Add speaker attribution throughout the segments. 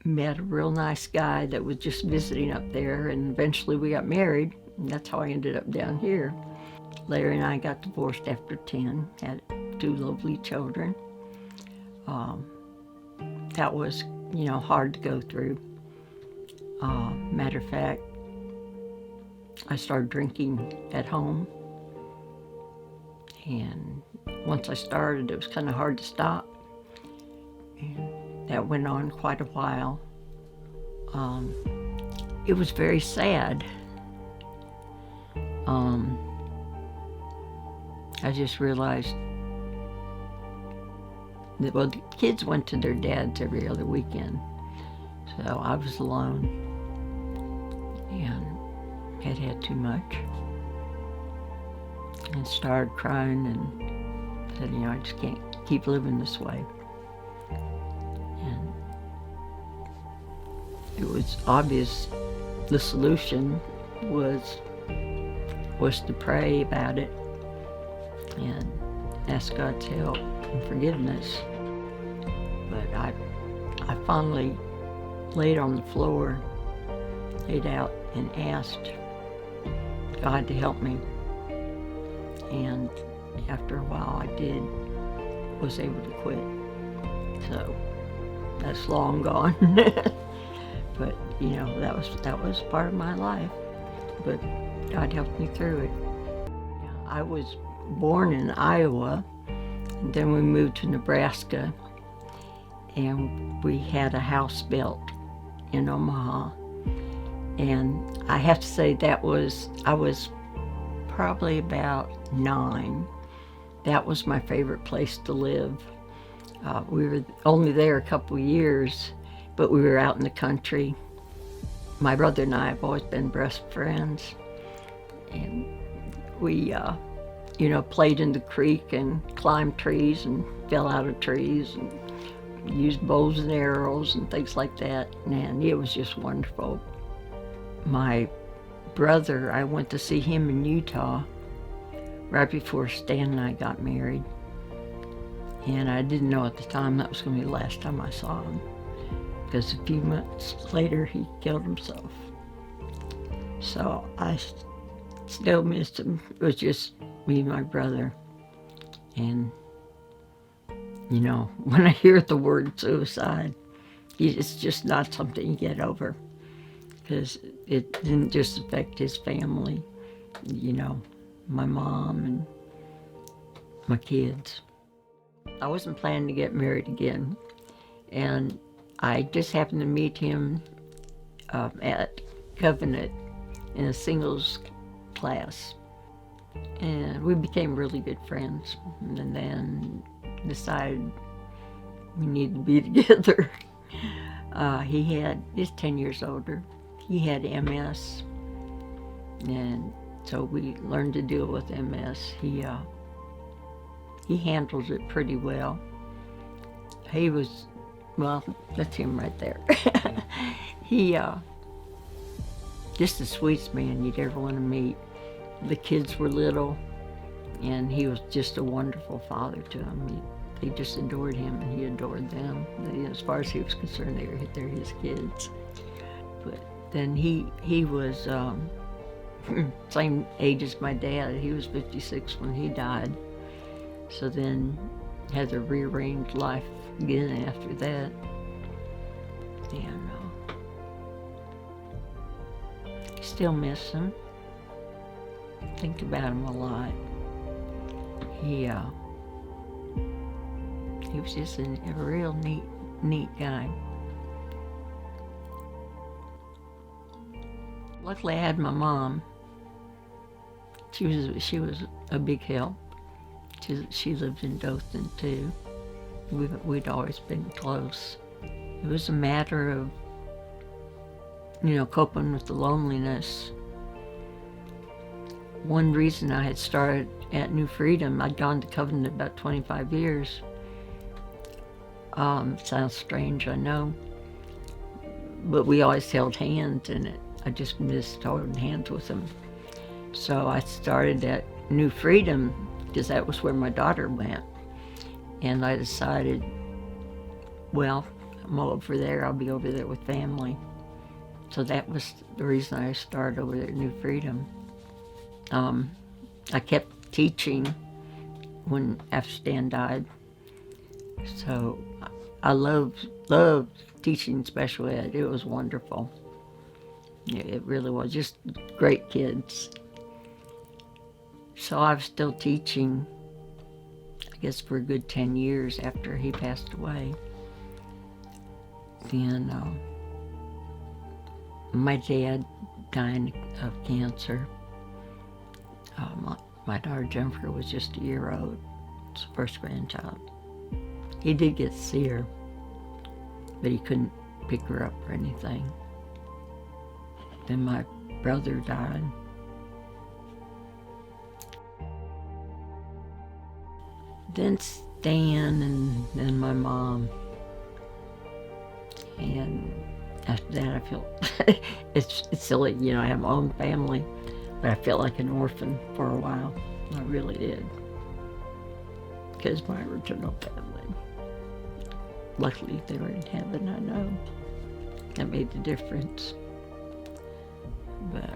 Speaker 1: met a real nice guy that was just visiting up there, and eventually we got married, and that's how I ended up down here. Larry and I got divorced after 10, had 2 lovely children. That was, hard to go through. Matter of fact, I started drinking at home, and once I started, it was kind of hard to stop, and that went on quite a while. It was very sad. I just realized that, well, the kids went to their dads every other weekend, so I was alone and had too much, and started crying and said, I just can't keep living this way. And it was obvious the solution was to pray about it and ask God's help and forgiveness. But I finally laid on the floor, laid out, and asked God to help me. And after a while was able to quit. So that's long gone. But that was part of my life. But God helped me through it. I was born in Iowa, and then we moved to Nebraska, and we had a house built in Omaha. And I have to say I was probably about 9. That was my favorite place to live. We were only there a couple years, but we were out in the country. My brother and I have always been best friends, and we played in the creek and climbed trees and fell out of trees and used bows and arrows and things like that. And it was just wonderful. My brother, I went to see him in Utah right before Stan and I got married. And I didn't know at the time that was going to be the last time I saw him, because a few months later he killed himself. So I still missed him. It was just me and my brother. And, when I hear the word suicide, it's just not something you get over, because it didn't just affect his family, my mom and my kids. I wasn't planning to get married again, and I just happened to meet him at Covenant in a singles class, and we became really good friends, and then decided we needed to be together. He's 10 years older. He had MS, and so we learned to deal with MS. He handles it pretty well. He was, well, that's him right there. He, just the sweetest man you'd ever want to meet. The kids were little, and he was just a wonderful father to them. They just adored him, and he adored them. As far as he was concerned, they're his kids. But then he was same age as my dad. He was 56 when he died. So then had to rearrange life again after that. And still miss him. Think about him a lot. He was just a real neat guy. Luckily, I had my mom. She was a big help. She lived in Dothan too. We'd always been close. It was a matter of, coping with the loneliness. One reason I had started at New Freedom, I'd gone to Covenant about 25 years. Sounds strange, I know, but we always held hands, and I just missed holding hands with them. So I started at New Freedom because that was where my daughter went, and I decided, well, I'm over there, I'll be over there with family. So that was the reason I started over there at New Freedom. I kept teaching after Stan died. So I loved teaching special ed. It was wonderful. It really was. Just great kids. So I was still teaching, I guess, for a good 10 years after he passed away. Then my dad died of cancer. My daughter Jennifer was just a year old. It's the first grandchild. He did get to see her, but he couldn't pick her up or anything. Then my brother died. Then Stan, and then my mom. And after that, I feel it's silly, I have my own family, but I felt like an orphan for a while. I really did, because my original family. Luckily, they were in heaven. I know that made the difference. But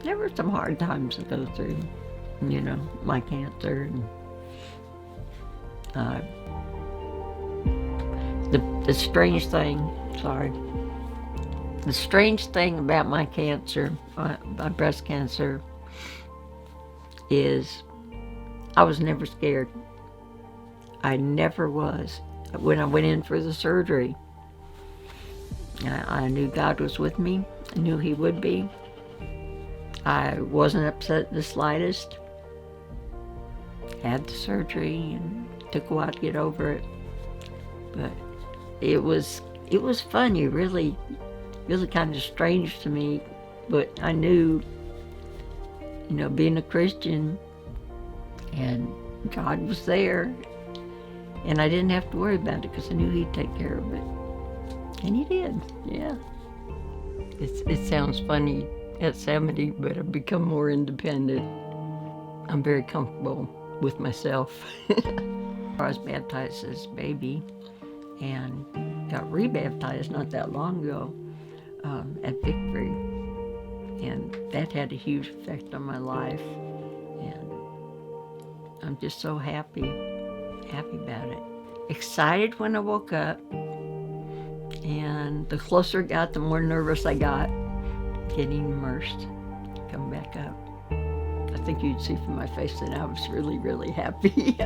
Speaker 1: there were some hard times to go through. My cancer and the strange thing, the strange thing about my cancer, my breast cancer, is I was never scared. I never was. When I went in for the surgery, I knew God was with me. I knew He would be. I wasn't upset the slightest. Had the surgery and took a while to get over it. But it was funny, really kind of strange to me. But I knew, being a Christian, and God was there, and I didn't have to worry about it because I knew He'd take care of it. And He did, yeah. It sounds funny at 70, but I've become more independent. I'm very comfortable with myself. I was baptized as a baby and got rebaptized not that long ago at Victory. And that had a huge effect on my life. And I'm just so happy about it. Excited when I woke up. And the closer it got, the more nervous I got getting immersed, coming back up. I think you'd see from my face that I was really, really happy.